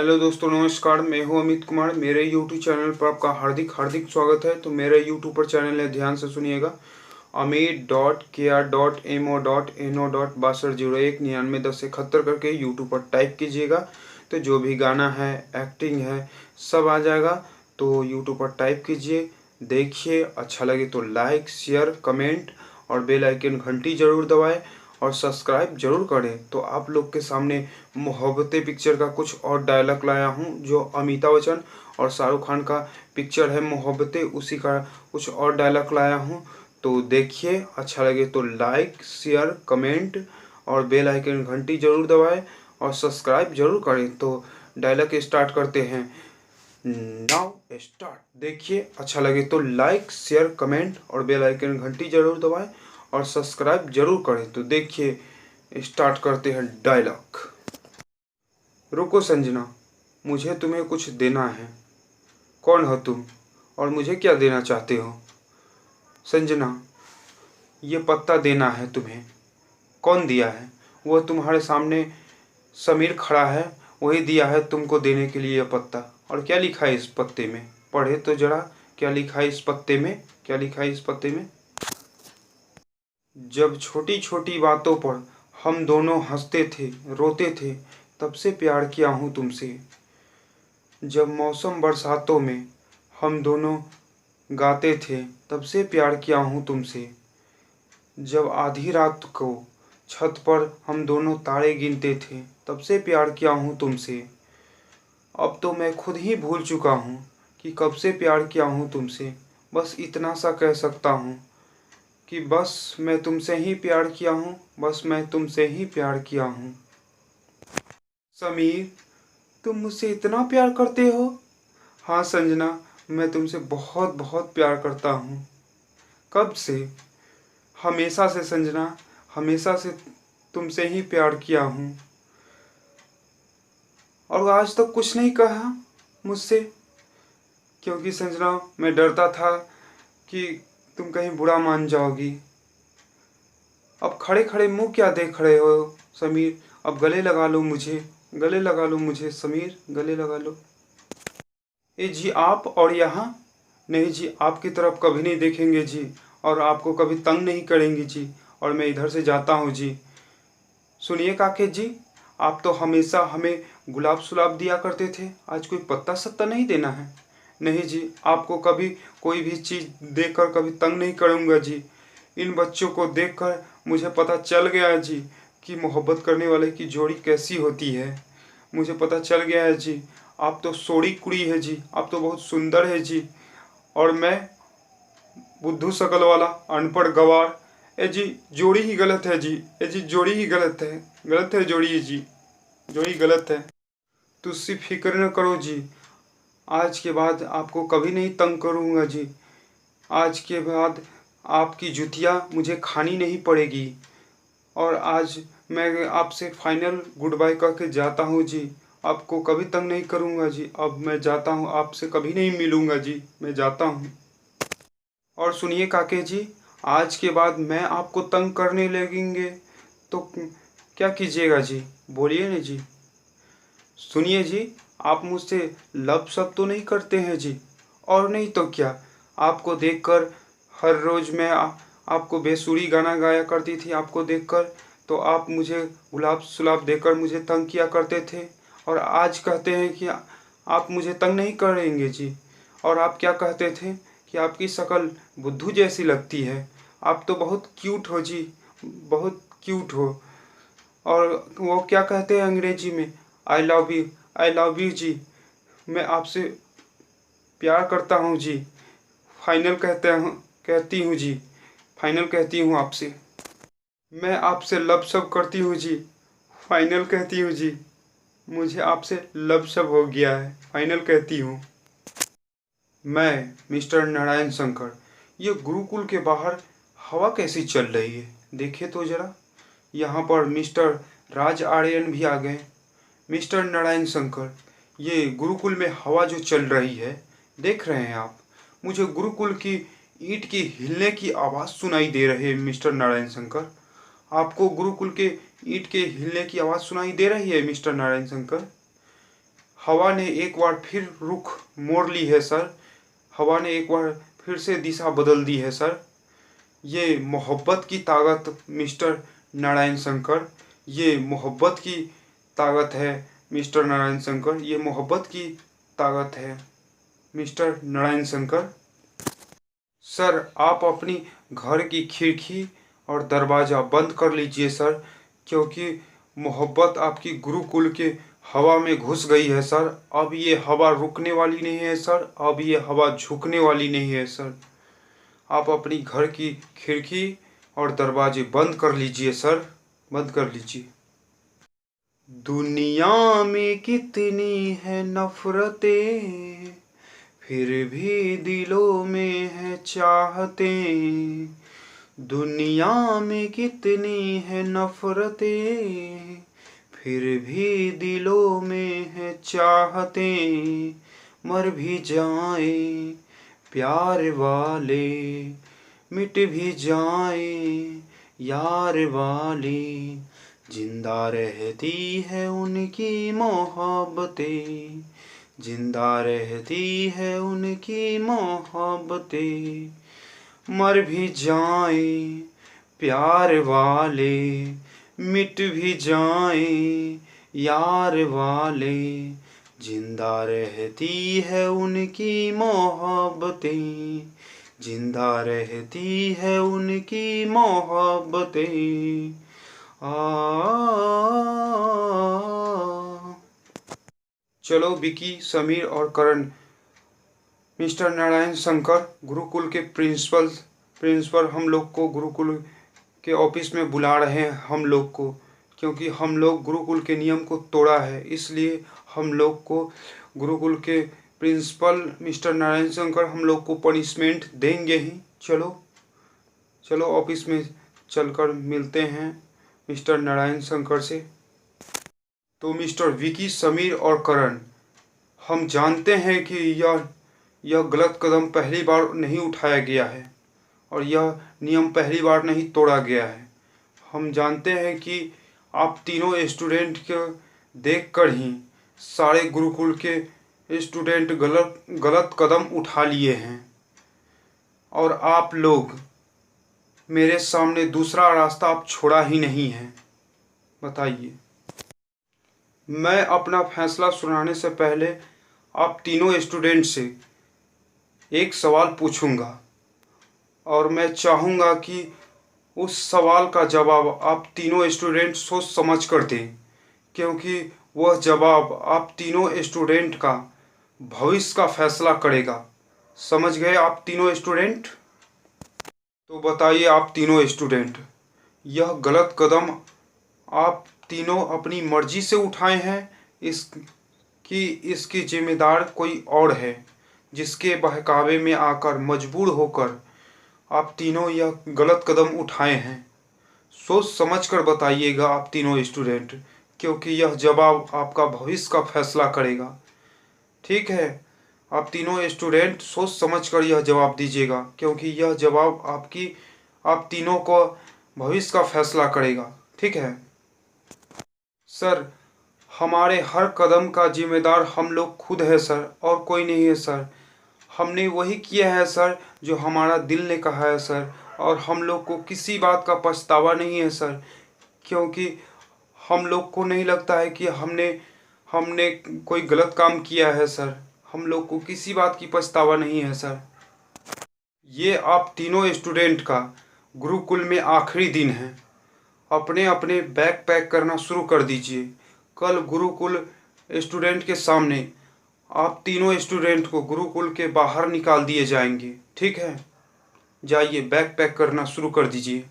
Hello दोस्तों, नमस्कार। मैं हूं अमित कुमार। मेरे YouTube चैनल पर आपका हार्दिक हार्दिक स्वागत है। तो मेरा YouTube पर चैनल है, ध्यान से सुनिएगा। amit.kr.mo.no.6201 करके यूट्यूब पर टाइप कीजिएगा। तो जो भी गाना है, एक्टिंग है, सब आ जाएगा। तो यूट्यूब पर टाइप कीजिए, देखिए। अच्छा लगे तो लाइक, शेयर, कमेंट और बेल आइकन घंटी ज़रूर दबाएं और सब्सक्राइब जरूर करें। तो आप लोग के सामने मोहब्बतें पिक्चर का कुछ और डायलॉग लाया हूँ, जो अमिताभ बच्चन और शाहरुख खान का पिक्चर है मोहब्बतें, उसी का कुछ और डायलॉग लाया हूँ। तो देखिए, अच्छा लगे तो लाइक, शेयर, कमेंट और बेल आइकन घंटी जरूर दबाएं और सब्सक्राइब जरूर करें। तो डायलॉग स्टार्ट करते हैं। Now start. देखिए, अच्छा लगे तो लाइक, शेयर, कमेंट और बेल आइकन घंटी जरूर दबाएं और सब्सक्राइब जरूर करें। तो देखिए, स्टार्ट करते हैं डायलॉग। रुको संजना, मुझे तुम्हें कुछ देना है। कौन हो तुम और मुझे क्या देना चाहते हो? संजना, ये पत्ता देना है तुम्हें। कौन दिया है? वो तुम्हारे सामने समीर खड़ा है, वही दिया है तुमको देने के लिए यह पत्ता। और क्या लिखा है इस पत्ते में? पढ़े तो जरा, क्या लिखा है इस पत्ते में? क्या लिखा है इस पत्ते में? जब छोटी छोटी बातों पर हम दोनों हंसते थे, रोते थे, तब से प्यार किया हूँ तुमसे। जब मौसम बरसातों में हम दोनों गाते थे, तब से प्यार किया हूँ तुमसे। जब आधी रात को छत पर हम दोनों तारे गिनते थे, तब से प्यार किया हूँ तुमसे। अब तो मैं खुद ही भूल चुका हूँ कि कब से प्यार किया हूँ तुमसे। बस इतना सा कह सकता हूँ कि बस मैं तुमसे ही प्यार किया हूँ, बस मैं तुमसे ही प्यार किया हूँ। समीर, तुम मुझसे इतना प्यार करते हो? हाँ संजना, मैं तुमसे बहुत बहुत प्यार करता हूँ। कब से? हमेशा से संजना, हमेशा से तुमसे ही प्यार किया हूँ। और आज तक कुछ नहीं कहा मुझसे, क्योंकि संजना मैं डरता था कि तुम कहीं बुरा मान जाओगी। अब खड़े खड़े मुंह क्या देख रहे हो समीर? अब गले लगा लो मुझे, गले लगा लो मुझे समीर, गले लगा लो। ए जी, आप और यहाँ? नहीं जी, आपकी तरफ कभी नहीं देखेंगे जी, और आपको कभी तंग नहीं करेंगे जी। और मैं इधर से जाता हूँ जी। सुनिए काके जी, आप तो हमेशा हमें गुलाब सुलाब दिया करते थे, आज कोई पत्ता सत्ता नहीं देना है? नहीं जी, आपको कभी कोई भी चीज़ देकर कभी तंग नहीं करूँगा जी। इन बच्चों को देखकर मुझे पता चल गया जी कि मोहब्बत करने वाले की जोड़ी कैसी होती है। मुझे पता चल गया है जी। आप तो सोड़ी कुड़ी है जी, आप तो बहुत सुंदर है जी, और मैं बुद्धू शकल वाला अनपढ़ गवार। ए जी, जोड़ी ही गलत है जी। ए जी, जोड़ी ही गलत है, गलत है जोड़ी जी, जोड़ी गलत है। तुझसे फिक्र न करो जी, आज के बाद आपको कभी नहीं तंग करूँगा जी। आज के बाद आपकी जुतियाँ मुझे खानी नहीं पड़ेगी। और आज मैं आपसे फाइनल गुड बाय करके जाता हूँ जी। आपको कभी तंग नहीं करूँगा जी। अब मैं जाता हूँ, आपसे कभी नहीं मिलूँगा जी, मैं जाता हूँ। और सुनिए काके जी, आज के बाद मैं आपको तंग करने लगेंगे तो क्या कीजिएगा जी? बोलिए ना जी। सुनिए जी, आप मुझसे लब सब तो नहीं करते हैं जी? और नहीं तो क्या, आपको देखकर हर रोज़ मैं आपको बेसुरी गाना गाया करती थी। आपको देखकर तो आप मुझे गुलाब सुलाब देकर मुझे तंग किया करते थे, और आज कहते हैं कि आप मुझे तंग नहीं करेंगे जी। और आप क्या कहते थे कि आपकी शक्ल बुद्धू जैसी लगती है। आप तो बहुत क्यूट हो जी, बहुत क्यूट हो। और वो क्या कहते हैं अंग्रेजी में, I love you, I love you ji. मैं आपसे प्यार करता हूँ जी। फाइनल कहती हूँ जी, फाइनल कहती हूँ आपसे। मैं आपसे लब सब करती हूँ जी, फाइनल कहती हूँ जी। मुझे आपसे लब सब हो गया है, फाइनल कहती हूँ। मैं मिस्टर नारायण शंकर, ये गुरुकुल के बाहर हवा कैसी चल रही है, देखे तो जरा। यहाँ पर मिस्टर राज आर्यन भी आ गए। मिस्टर नारायण शंकर, ये गुरुकुल में हवा जो चल रही है, देख रहे हैं आप? मुझे गुरुकुल की ईंट की हिलने की आवाज़ सुनाई दे रही है मिस्टर नारायण शंकर। आपको गुरुकुल के ईंट के हिलने की आवाज़ सुनाई दे रही है मिस्टर नारायण शंकर? हवा ने एक बार फिर रुख मोड़ ली है सर। हवा ने एक बार फिर से दिशा बदल दी है सर। ये मोहब्बत की ताकत मिस्टर नारायण शंकर, ये मोहब्बत की ताकत है मिस्टर नारायण शंकर, ये मोहब्बत की ताकत है मिस्टर नारायण शंकर। सर आप अपनी घर की खिड़की और दरवाज़ा बंद कर लीजिए सर, क्योंकि मोहब्बत आपकी गुरुकुल के हवा में घुस गई है सर। अब ये हवा रुकने वाली नहीं है सर, अब ये हवा झुकने वाली नहीं है सर। आप अपनी घर की खिड़की और दरवाजे बंद कर लीजिए सर, बंद कर लीजिए। दुनिया में कितनी है नफरतें, फिर भी दिलों में है चाहतें। दुनिया में कितनी है नफरतें, फिर भी दिलों में है चाहतें। मर भी जाएं प्यार वाले, मिट भी जाएं यार वाले, जिंदा रहती है उनकी मोहब्बतें, जिंदा रहती है उनकी मोहब्बतें। मर भी जाएं प्यार वाले, मिट भी जाएं यार वाले, जिंदा रहती है उनकी मोहब्बतें, जिंदा रहती है उनकी मोहब्बतें। चलो विकी, समीर और करण, मिस्टर नारायण शंकर गुरुकुल के प्रिंसिपल हम लोग को गुरुकुल के ऑफिस में बुला रहे हैं हम लोग को, क्योंकि हम लोग गुरुकुल के नियम को तोड़ा है, इसलिए हम लोग को गुरुकुल के प्रिंसिपल मिस्टर नारायण शंकर हम लोग को पनिशमेंट देंगे ही। चलो चलो ऑफिस में चलकर मिलते हैं मिस्टर नारायण शंकर से। तो मिस्टर विकी, समीर और करण, हम जानते हैं कि यह गलत कदम पहली बार नहीं उठाया गया है और यह नियम पहली बार नहीं तोड़ा गया है। हम जानते हैं कि आप तीनों स्टूडेंट को देखकर ही सारे गुरुकुल के स्टूडेंट गलत कदम उठा लिए हैं और आप लोग मेरे सामने दूसरा रास्ता आप छोड़ा ही नहीं है। बताइए। मैं अपना फैसला सुनाने से पहले आप तीनों स्टूडेंट से एक सवाल पूछूंगा और मैं चाहूँगा कि उस सवाल का जवाब आप तीनों स्टूडेंट सोच समझ कर दें, क्योंकि वह जवाब आप तीनों स्टूडेंट का भविष्य का फैसला करेगा। समझ गए आप तीनों स्टूडेंट? तो बताइए आप तीनों स्टूडेंट, यह गलत कदम आप तीनों अपनी मर्जी से उठाए हैं इसकी जिम्मेदार कोई और है, जिसके बहकावे में आकर मजबूर होकर आप तीनों यह गलत कदम उठाए हैं? सोच समझ कर बताइएगा आप तीनों स्टूडेंट, क्योंकि यह जवाब आपका भविष्य का फैसला करेगा। ठीक है, आप तीनों स्टूडेंट सोच समझ कर यह जवाब दीजिएगा, क्योंकि यह जवाब आप तीनों को भविष्य का फैसला करेगा। ठीक है सर, हमारे हर कदम का जिम्मेदार हम लोग खुद है सर, और कोई नहीं है सर। हमने वही किया है सर जो हमारा दिल ने कहा है सर, और हम लोग को किसी बात का पछतावा नहीं है सर, क्योंकि हम लोग को नहीं लगता है कि हमने कोई गलत काम किया है सर। हम लोग को किसी बात की पछतावा नहीं है सर। ये आप तीनों स्टूडेंट का गुरुकुल में आखिरी दिन है। अपने अपने बैग पैक करना शुरू कर दीजिए। कल गुरुकुल स्टूडेंट के सामने आप तीनों स्टूडेंट को गुरुकुल के बाहर निकाल दिए जाएंगे। ठीक है, जाइए बैग पैक करना शुरू कर दीजिए।